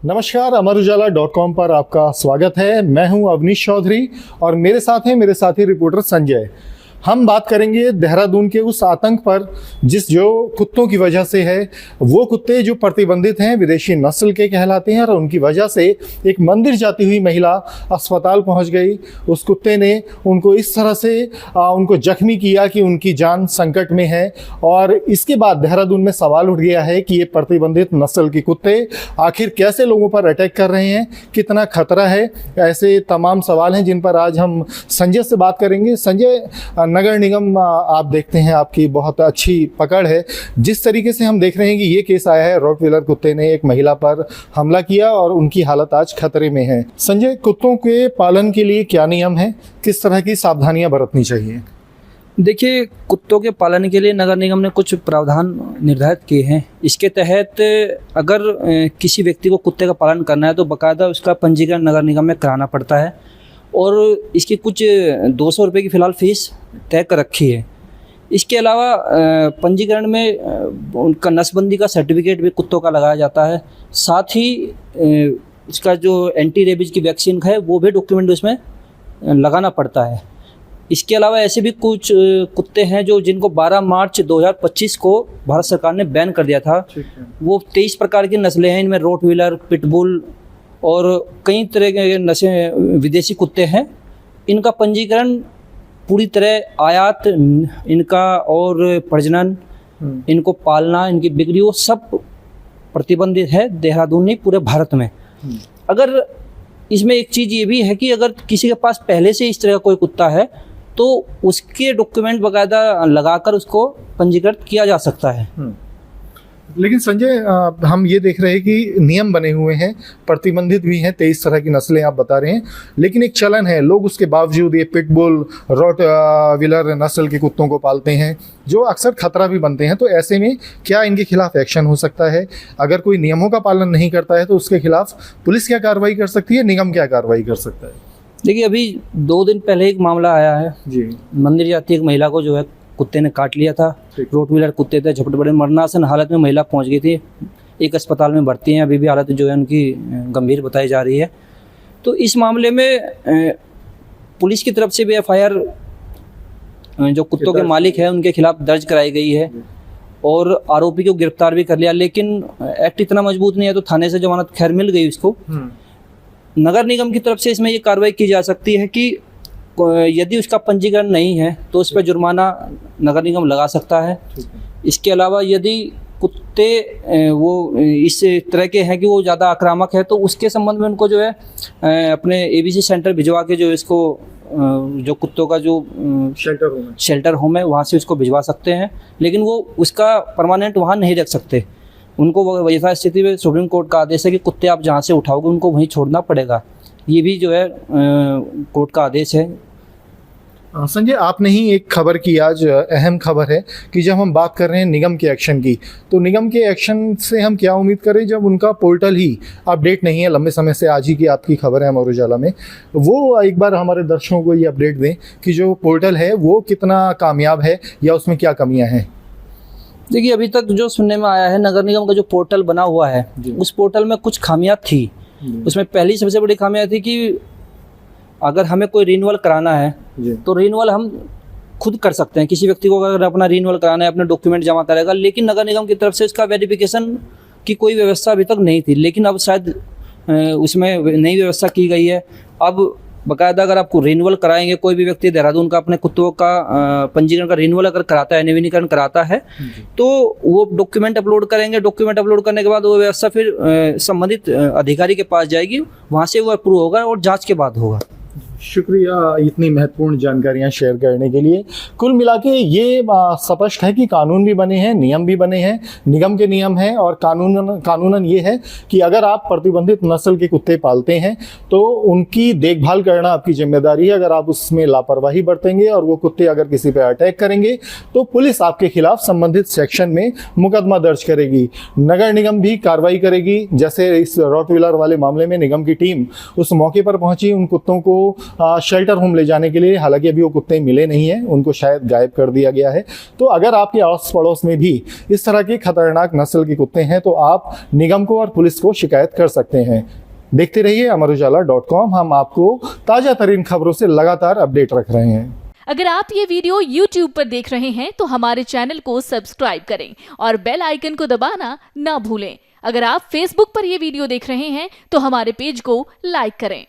नमस्कार, अमर उजाला.com पर आपका स्वागत है। मैं हूं अवनीश चौधरी और मेरे साथ हैं मेरे साथी रिपोर्टर संजय। हम बात करेंगे देहरादून के उस आतंक पर जो कुत्तों की वजह से है। वो कुत्ते जो प्रतिबंधित हैं, विदेशी नस्ल के कहलाते हैं और उनकी वजह से एक मंदिर जाती हुई महिला अस्पताल पहुंच गई। उस कुत्ते ने उनको इस तरह से उनको जख्मी किया कि उनकी जान संकट में है। और इसके बाद देहरादून में सवाल उठ गया है कि ये प्रतिबंधित नस्ल के कुत्ते आखिर कैसे लोगों पर अटैक कर रहे हैं, कितना खतरा है। ऐसे तमाम सवाल हैं जिन पर आज हम संजय से बात करेंगे। संजय, नगर निगम आप देखते हैं, आपकी बहुत अच्छी पकड़ है। जिस तरीके से हम देख रहे हैं कि ये केस आया है, रॉटवीलर कुत्ते ने एक महिला पर हमला किया और उनकी हालत आज खतरे में है। संजय, कुत्तों के पालन के लिए क्या नियम है, किस तरह की सावधानियां बरतनी चाहिए? देखिए, कुत्तों के पालन के लिए नगर निगम ने कुछ प्रावधान निर्धारित किए हैं। इसके तहत अगर किसी व्यक्ति को कुत्ते का पालन करना है तो बाकायदा उसका पंजीकरण नगर निगम में कराना पड़ता है और इसकी कुछ 200 रुपये की फ़िलहाल फ़ीस तय कर रखी है। इसके अलावा पंजीकरण में उनका नसबंदी का सर्टिफिकेट भी कुत्तों का लगाया जाता है। साथ ही इसका जो एंटी रेबीज़ की वैक्सीन है वो भी डॉक्यूमेंट उसमें लगाना पड़ता है। इसके अलावा ऐसे भी कुछ कुत्ते हैं जिनको 12 मार्च 2025 को भारत सरकार ने बैन कर दिया था। वो 23 प्रकार की नस्लें हैं। इनमें रोटवीलर, पिटबुल और कई तरह के नस्लें विदेशी कुत्ते हैं। इनका पंजीकरण पूरी तरह आयात इनका और प्रजनन, इनको पालना, इनकी बिक्री, वो सब प्रतिबंधित है देहरादून नहीं, पूरे भारत में। अगर इसमें एक चीज़ ये भी है कि अगर किसी के पास पहले से इस तरह का कोई कुत्ता है तो उसके डॉक्यूमेंट बाकायदा लगाकर उसको पंजीकृत किया जा सकता है। लेकिन संजय, हम ये देख रहे हैं कि नियम बने हुए हैं, प्रतिबंधित भी हैं, 23 तरह की नस्लें आप बता रहे हैं, लेकिन एक चलन है, लोग उसके बावजूद ये पिटबुल, रॉटवीलर नस्ल के कुत्तों को पालते हैं जो अक्सर खतरा भी बनते हैं। तो ऐसे में क्या इनके खिलाफ एक्शन हो सकता है? अगर कोई नियमों का पालन नहीं करता है तो उसके खिलाफ पुलिस क्या कार्रवाई कर सकती है, निगम क्या कार्रवाई कर सकता है? देखिए, अभी 2 दिन पहले एक मामला आया है जी। मंदिर जाती एक महिला को कुत्ते ने काट लिया था। रोटवीलर कुत्ते थे, झपट पड़े, मरनासन हालत में महिला पहुंच गई थी। एक अस्पताल में भर्ती हैं, अभी भी हालत उनकी गंभीर बताई जा रही है। तो इस मामले में पुलिस की तरफ से भी FIR जो कुत्तों के मालिक हैं उनके खिलाफ दर्ज कराई गई है और आरोपी को गिरफ्तार भी कर लिया। लेकिन एक्ट इतना मजबूत नहीं है तो थाने से जमानत खैर मिल गई उसको। नगर निगम की तरफ से इसमें ये कार्रवाई की जा सकती है कि यदि उसका पंजीकरण नहीं है तो उस पर जुर्माना नगर निगम लगा सकता है। इसके अलावा यदि कुत्ते वो इस तरह के हैं कि वो ज़्यादा आक्रामक है तो उसके संबंध में उनको अपने ABC सेंटर भिजवा के इसको जो कुत्तों का जो शेल्टर होम है वहाँ से उसको भिजवा सकते हैं। लेकिन वो उसका परमानेंट वहाँ नहीं रख सकते। उनको यथा स्थिति में सुप्रीम कोर्ट का आदेश है कि कुत्ते आप जहाँ से उठाओगे उनको वहीं छोड़ना पड़ेगा। ये भी कोर्ट का आदेश है। संजय, आपने ही एक खबर की, आज अहम खबर है कि जब हम बात कर रहे हैं निगम के एक्शन की, तो निगम के एक्शन से हम क्या उम्मीद करें जब उनका पोर्टल ही अपडेट नहीं है लंबे समय से। आज ही की आपकी खबर है अमर उजाला में, वो एक बार हमारे दर्शकों को ये अपडेट दें कि जो पोर्टल है वो कितना कामयाब है या उसमें क्या कमियाँ हैं। देखिए, अभी तक जो सुनने में आया है, नगर निगम का जो पोर्टल बना हुआ है उस पोर्टल में कुछ खामियां थी। उसमें पहली सबसे बड़ी खामियां थी कि अगर हमें कोई रिन्यूअल कराना है तो रिन्यूअल हम खुद कर सकते हैं। किसी व्यक्ति को अगर अपना रिन्यूअल कराना है, अपने डॉक्यूमेंट जमा करेगा, लेकिन नगर निगम की तरफ से इसका वेरिफिकेशन की कोई व्यवस्था अभी तक नहीं थी। लेकिन अब शायद उसमें नई व्यवस्था की गई है। अब बाकायदा अगर आपको रिन्यूअल कराएंगे, कोई भी व्यक्ति देहरादून का अपने कुत्तों का पंजीकरण का रिन्यूअल अगर कराता है, नवीनीकरण कराता है, तो वो डॉक्यूमेंट अपलोड करेंगे। डॉक्यूमेंट अपलोड करने के बाद वो व्यवस्था फिर संबंधित अधिकारी के पास जाएगी, वहाँ से वो अप्रूव होगा और जांच के बाद होगा। शुक्रिया इतनी महत्वपूर्ण जानकारियां शेयर करने के लिए। कुल मिला के ये स्पष्ट है कि कानून भी बने हैं, नियम भी बने हैं, निगम के नियम हैं और कानूनन ये है कि अगर आप प्रतिबंधित नस्ल के कुत्ते पालते हैं तो उनकी देखभाल करना आपकी जिम्मेदारी है। अगर आप उसमें लापरवाही बरतेंगे और वो कुत्ते अगर किसी पे अटैक करेंगे तो पुलिस आपके खिलाफ संबंधित सेक्शन में मुकदमा दर्ज करेगी। नगर निगम भी कार्रवाई करेगी। जैसे इस रॉटवीलर वाले मामले में निगम की टीम उस मौके पर पहुंची, उन कुत्तों को शेल्टर होम ले जाने के लिए। हालांकि अभी वो कुत्ते मिले नहीं हैं, उनको शायद गायब कर दिया गया है। तो अगर आपके आस पड़ोस में भी इस तरह के खतरनाक नस्ल के कुत्ते हैं तो आप निगम को और पुलिस को शिकायत कर सकते हैं। देखते रहिए अमरउजाला.com, हम आपको ताज़ा तरीन खबरों से लगातार अपडेट रख रहे हैं। अगर आप ये वीडियो YouTube पर देख रहे हैं तो हमारे चैनल को सब्सक्राइब करें और बेल आइकन को दबाना ना भूलें। अगर आप Facebook पर ये वीडियो देख रहे हैं तो हमारे पेज को लाइक करें।